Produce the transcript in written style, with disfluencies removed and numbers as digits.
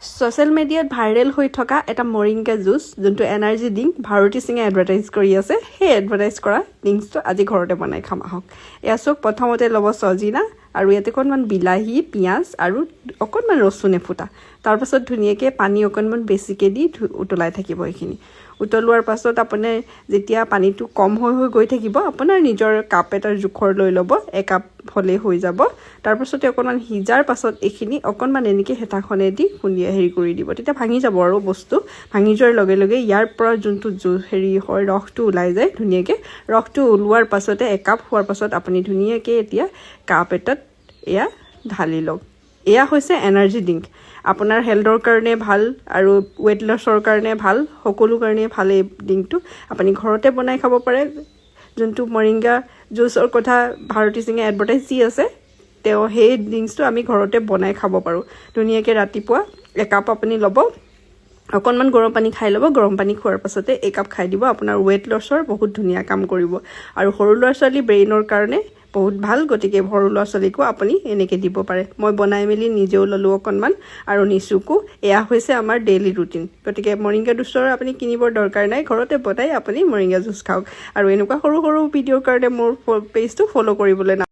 social মিডিয়াত viral হৈ থকা এটা মৰিংগা জুচ যোনটো এনাৰ্জি ড্ৰিংক ভাৰতী সিঙে এডভাৰটাইজ কৰি আছে সেই এডভাৰটাইজ কৰা ড্ৰিংকছটো আজি ঘৰতে বনাই খাম আহক এয়া চাওক প্ৰথমতে ল'ব চজিনা আৰু ইয়াতে অকণমান বিলাহী পিঁয়াজ আৰু অকণমান ৰচুন এফুটা তাৰপাছত ধুনীয়াকৈ পানী অকণমান বেছিকৈ দি উতলাই থাকিব এইখিনি উতলোৱাৰ পাছত আপুনি যেতিয়া পানীটো কম হৈ গৈ থাকিব আপোনাৰ নিজৰ কাপ এটাৰ জোখৰ লৈ ল'ব একাপ হ'লে হৈ যাব তাৰপাছতে অকণমান সিজাৰ পাছত এইখিনি অকণমান এনেকৈ হেতাখনে দি খুন্দিয়া কৰি দিব তেতিয়া ভাঙি যাব আৰু বস্তু ভাঙি যোৱাৰ লগে লগে ইয়াৰ পৰা যোনটো হয় ৰসটো ওলাই যায় ধুনীয়াকৈ ৰসটো ওলোৱাৰ পাছতে একাপ হোৱাৰ পাছত আপুনি ধুনীয়াকৈ এতিয়া কাপ এটাত এয়া ঢালি লওক এয়া হৈছে এনাৰ্জি ড্ৰিংক আপোনাৰ হেল্থৰ কাৰণে ভাল আৰু ৱেট লছৰ কাৰণে ভাল সকলো কাৰণে ভাল এই ড্ৰিংকটো আপুনি ঘৰতে বনাই খাব পাৰে যোনটো মৰিংগা জুচৰ কথা ভাৰতী সিঙে এডভাৰটাইজ দি আছে তেওঁ সেই ড্ৰিংকছটো আমি ঘৰতে বনাই খাব পাৰোঁ ধুনীয়াকৈ ৰাতিপুৱা একাপ আপুনি ল'ব অকণমান গৰম পানী খাই ল'ব গৰম পানী খোৱাৰ পাছতে একাপ খাই দিব আপোনাৰ ৱেট লছৰ বহুত ধুনীয়া কাম কৰিব আৰু সৰু ল'ৰা ছোৱালী ব্ৰেইনৰ কাৰণে বহুত ভাল গতিকে সৰু ল'ৰা ছোৱালীকো আপুনি এনেকৈ দিব পাৰে মই বনাই মেলি নিজেও ল'লোঁ অকণমান আৰু নিচুকো এয়া হৈছে আমাৰ ডেইলি ৰুটিন গতিকে মৰিংগা জুচৰ আপুনি কিনিবৰ দৰকাৰ নাই ঘৰতে বনাই আপুনি মৰিংগা জুচ খাওক আৰু এনেকুৱা সৰু সৰু ভিডিঅ'ৰ কাৰণে মোৰ পেজটো ফ'ল' কৰিবলৈ